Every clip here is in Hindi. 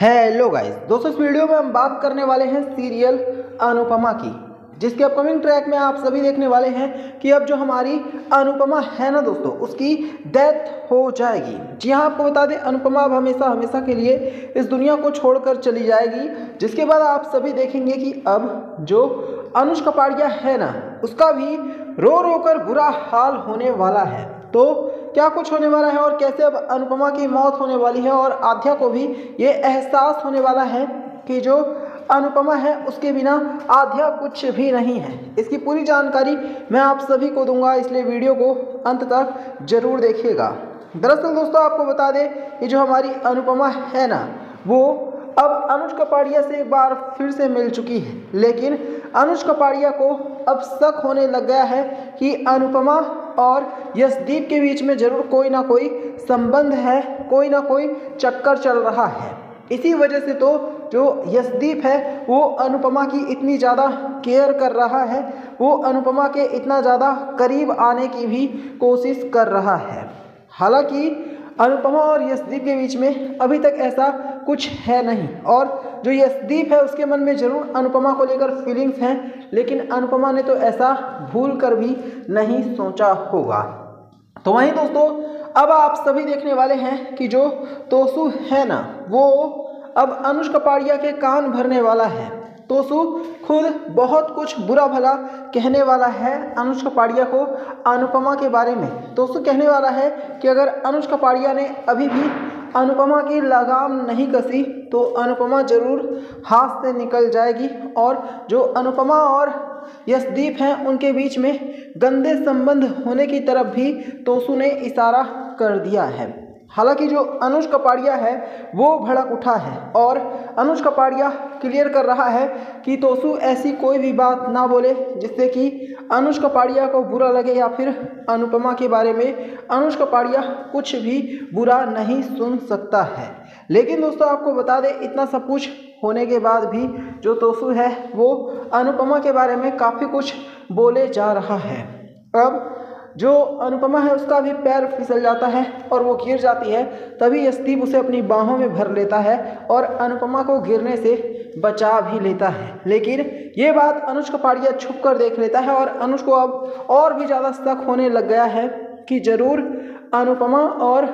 हेलो गाइस, दोस्तों इस वीडियो में हम बात करने वाले हैं सीरियल अनुपमा की, जिसके अपकमिंग ट्रैक में आप सभी देखने वाले हैं कि अब जो हमारी अनुपमा है ना दोस्तों, उसकी डेथ हो जाएगी। जी हाँ, आपको बता दें अनुपमा अब हमेशा के लिए इस दुनिया को छोड़कर चली जाएगी। जिसके बाद आप सभी देखेंगे कि अब जो अनुष्का कपाड़िया है ना, उसका भी रो रो कर बुरा हाल होने वाला है। तो क्या कुछ होने वाला है और कैसे अब अनुपमा की मौत होने वाली है और आध्या को भी ये एहसास होने वाला है कि जो अनुपमा है उसके बिना आध्या कुछ भी नहीं है। इसकी पूरी जानकारी मैं आप सभी को दूंगा, इसलिए वीडियो को अंत तक जरूर देखिएगा। दरअसल दोस्तों आपको बता दें कि जो हमारी अनुपमा है ना, वो अब अनुष्का कपाड़िया से एक बार फिर से मिल चुकी है। लेकिन अनुष्का कपाड़िया को अब शक होने लग गया है कि अनुपमा और यशदीप के बीच में जरूर कोई ना कोई संबंध है, कोई ना कोई चक्कर चल रहा है। इसी वजह से तो जो यशदीप है वो अनुपमा की इतनी ज़्यादा केयर कर रहा है, वो अनुपमा के इतना ज़्यादा करीब आने की भी कोशिश कर रहा है। हालांकि अनुपमा और यशदीप के बीच में अभी तक ऐसा कुछ है नहीं, और जो यशदीप है उसके मन में जरूर अनुपमा को लेकर फीलिंग्स हैं, लेकिन अनुपमा ने तो ऐसा भूल कर भी नहीं सोचा होगा। तो वहीं दोस्तों अब आप सभी देखने वाले हैं कि जो तोसू है ना, वो अब अनुष्का कपाड़िया के कान भरने वाला है। तोसू खुद बहुत कुछ बुरा भला कहने वाला है अनुष्का कपाड़िया को अनुपमा के बारे में। तोसू कहने वाला है कि अगर अनुष्का कपाड़िया ने अभी भी अनुपमा की लगाम नहीं कसी तो अनुपमा जरूर हाथ से निकल जाएगी, और जो अनुपमा और यशदीप हैं उनके बीच में गंदे संबंध होने की तरफ भी तोसू ने इशारा कर दिया है। हालांकि जो अनुष्का कपाड़िया है वो भड़क उठा है और अनुष्का कपाड़िया क्लियर कर रहा है कि तोसू ऐसी कोई भी बात ना बोले जिससे कि अनुष्का कपाड़िया को बुरा लगे, या फिर अनुपमा के बारे में अनुष्का कपाड़िया कुछ भी बुरा नहीं सुन सकता है। लेकिन दोस्तों आपको बता दें, इतना सब कुछ होने के बाद भी जो तोसू है वो अनुपमा के बारे में काफ़ी कुछ बोले जा रहा है। अब जो अनुपमा है उसका भी पैर फिसल जाता है और वो गिर जाती है, तभी यशदीप उसे अपनी बाहों में भर लेता है और अनुपमा को गिरने से बचा भी लेता है। लेकिन ये बात अनुष्का कपाड़िया छुप कर देख लेता है और अनुष्का को अब और भी ज़्यादा शक होने लग गया है कि जरूर अनुपमा और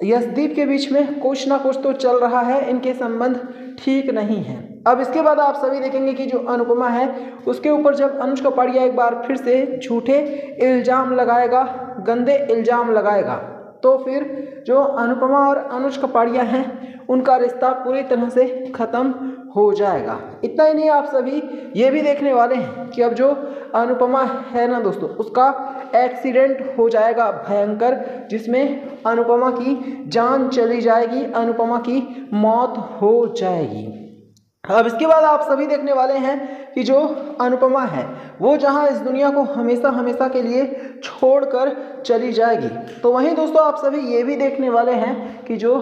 यशदीप के बीच में कुछ ना कुछ तो चल रहा है, इनके संबंध ठीक नहीं है। अब इसके बाद आप सभी देखेंगे कि जो अनुपमा है उसके ऊपर जब अनुष्का कपाड़िया एक बार फिर से झूठे इल्ज़ाम लगाएगा, गंदे इल्ज़ाम लगाएगा, तो फिर जो अनुपमा और अनुष्का कपाड़िया हैं उनका रिश्ता पूरी तरह से ख़त्म हो जाएगा। इतना ही नहीं, आप सभी ये भी देखने वाले हैं कि अब जो अनुपमा है ना दोस्तों, उसका एक्सीडेंट हो जाएगा भयंकर, जिसमें अनुपमा की जान चली जाएगी, अनुपमा की मौत हो जाएगी। अब इसके बाद आप सभी देखने वाले हैं कि जो अनुपमा है वो जहां इस दुनिया को हमेशा के लिए छोड़कर चली जाएगी, तो वहीं दोस्तों आप सभी ये भी देखने वाले हैं कि जो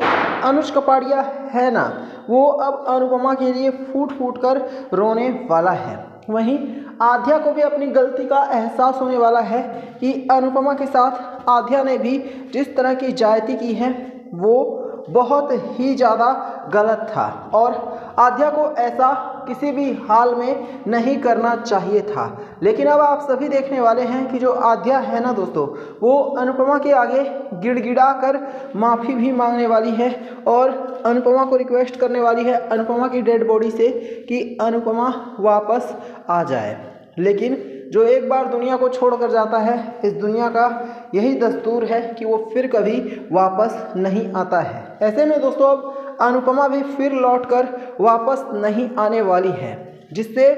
अनुष्का कपाड़िया है ना, वो अब अनुपमा के लिए फूट फूट कर रोने वाला है। वहीं आध्या को भी अपनी गलती का एहसास होने वाला है कि अनुपमा के साथ आध्या ने भी जिस तरह की ज्यादती की है वो बहुत ही ज़्यादा गलत था, और आध्या को ऐसा किसी भी हाल में नहीं करना चाहिए था। लेकिन अब आप सभी देखने वाले हैं कि जो आध्या है ना दोस्तों, वो अनुपमा के आगे गिड़गिड़ा कर माफ़ी भी मांगने वाली है और अनुपमा को रिक्वेस्ट करने वाली है अनुपमा की डेड बॉडी से कि अनुपमा वापस आ जाए। लेकिन जो एक बार दुनिया को छोड़कर जाता है, इस दुनिया का यही दस्तूर है कि वो फिर कभी वापस नहीं आता है। ऐसे में दोस्तों अब अनुपमा भी फिर लौटकर वापस नहीं आने वाली है, जिससे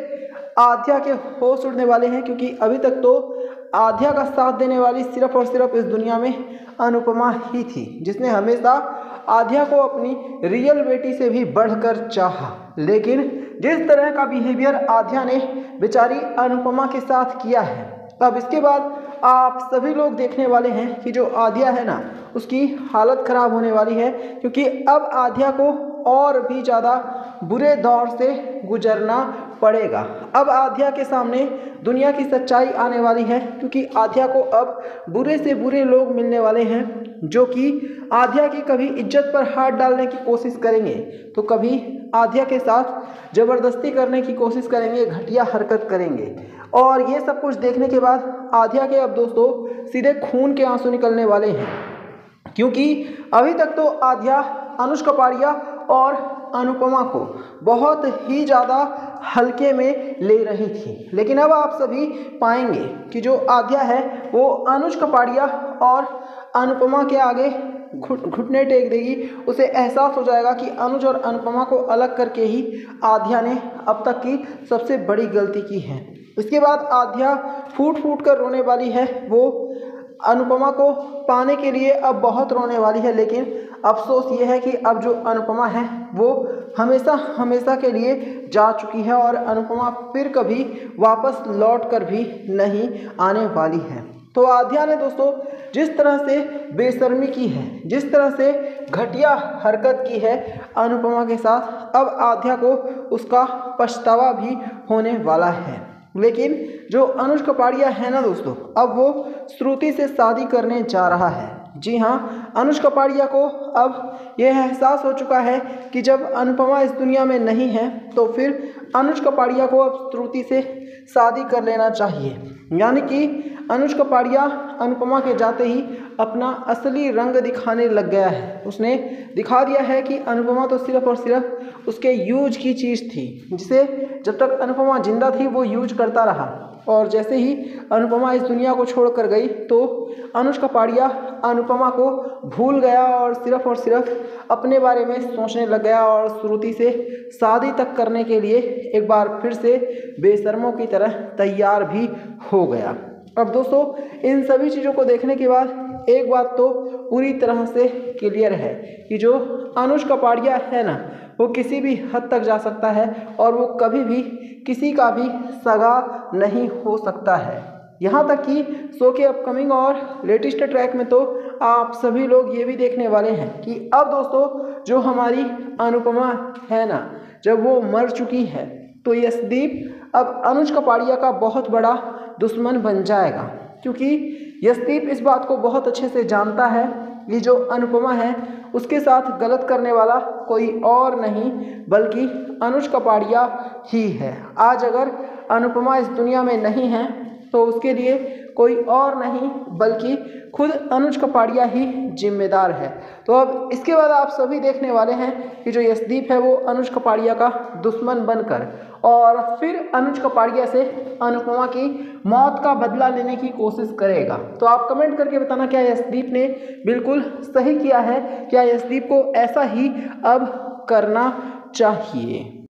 आध्या के होश उड़ने वाले हैं, क्योंकि अभी तक तो आध्या का साथ देने वाली सिर्फ और सिर्फ इस दुनिया में अनुपमा ही थी, जिसने हमेशा आध्या को अपनी रियल बेटी से भी बढ़कर चाहा। लेकिन जिस तरह का बिहेवियर आध्या ने बेचारी अनुपमा के साथ किया है, अब इसके बाद आप सभी लोग देखने वाले हैं कि जो आध्या है ना, उसकी हालत ख़राब होने वाली है, क्योंकि अब आध्या को और भी ज़्यादा बुरे दौर से गुजरना पड़ेगा। अब आध्या के सामने दुनिया की सच्चाई आने वाली है, क्योंकि आध्या को अब बुरे से बुरे लोग मिलने वाले हैं जो कि आध्या की कभी इज्जत पर हाथ डालने की कोशिश करेंगे, तो कभी आध्या के साथ ज़बरदस्ती करने की कोशिश करेंगे, घटिया हरकत करेंगे। और ये सब कुछ देखने के बाद आध्या के अब दोस्तों सीधे खून के आंसू निकलने वाले हैं, क्योंकि अभी तक तो आध्या अनुष्का कपाड़िया और अनुपमा को बहुत ही ज़्यादा हल्के में ले रही थी, लेकिन अब आप सभी पाएंगे कि जो आध्या है वो अनुष्का कपाड़िया और अनुपमा के आगे घुटने टेक देगी। उसे एहसास हो जाएगा कि अनुज और अनुपमा को अलग करके ही आध्या ने अब तक की सबसे बड़ी गलती की है। इसके बाद आध्या फूट फूट कर रोने वाली है। वो अनुपमा को पाने के लिए अब बहुत रोने वाली है, लेकिन अफसोस ये है कि अब जो अनुपमा है वो हमेशा हमेशा के लिए जा चुकी है और अनुपमा फिर कभी वापस लौट कर भी नहीं आने वाली है। तो आध्या ने दोस्तों जिस तरह से बेशर्मी की है, जिस तरह से घटिया हरकत की है अनुपमा के साथ, अब आध्या को उसका पछतावा भी होने वाला है। लेकिन जो अनुज कपाड़िया है ना दोस्तों, अब वो श्रुति से शादी करने जा रहा है। जी हाँ, अनुज कपाड़िया को अब यह एहसास हो चुका है कि जब अनुपमा इस दुनिया में नहीं है तो फिर अनुज कपाड़िया को अब श्रुति से शादी कर लेना चाहिए। यानी कि अनुज कपाड़िया अनुपमा के जाते ही अपना असली रंग दिखाने लग गया है। उसने दिखा दिया है कि अनुपमा तो सिर्फ और सिर्फ उसके यूज की चीज़ थी, जिसे जब तक अनुपमा जिंदा थी वो यूज करता रहा, और जैसे ही अनुपमा इस दुनिया को छोड़कर गई तो अनुज कपाड़िया अनुपमा को भूल गया और सिर्फ अपने बारे में सोचने लग गया और श्रुति से शादी तक करने के लिए एक बार फिर से बेशर्मों की तरह तैयार भी हो गया। अब दोस्तों इन सभी चीज़ों को देखने के बाद एक बात तो पूरी तरह से क्लियर है कि जो अनुज कपाड़िया है ना, वो किसी भी हद तक जा सकता है और वो कभी भी किसी का भी सगा नहीं हो सकता है। यहाँ तक कि शो के अपकमिंग और लेटेस्ट ट्रैक में तो आप सभी लोग ये भी देखने वाले हैं कि अब दोस्तों जो हमारी अनुपमा है ना, जब वो मर चुकी है तो यशदीप अब अनुज कपाड़िया का बहुत बड़ा दुश्मन बन जाएगा, क्योंकि यशदीप इस बात को बहुत अच्छे से जानता है कि जो अनुपमा है उसके साथ गलत करने वाला कोई और नहीं बल्कि अनुज कपाड़िया ही है। आज अगर अनुपमा इस दुनिया में नहीं है तो उसके लिए कोई और नहीं बल्कि खुद अनुज कपाड़िया ही जिम्मेदार है। तो अब इसके बाद आप सभी देखने वाले हैं कि जो यशदीप है वो अनुज कपाड़िया का दुश्मन बनकर और फिर अनुज कपाड़िया से अनुपमा की मौत का बदला लेने की कोशिश करेगा। तो आप कमेंट करके बताना, क्या यशदीप ने बिल्कुल सही किया है? क्या यशदीप को ऐसा ही अब करना चाहिए?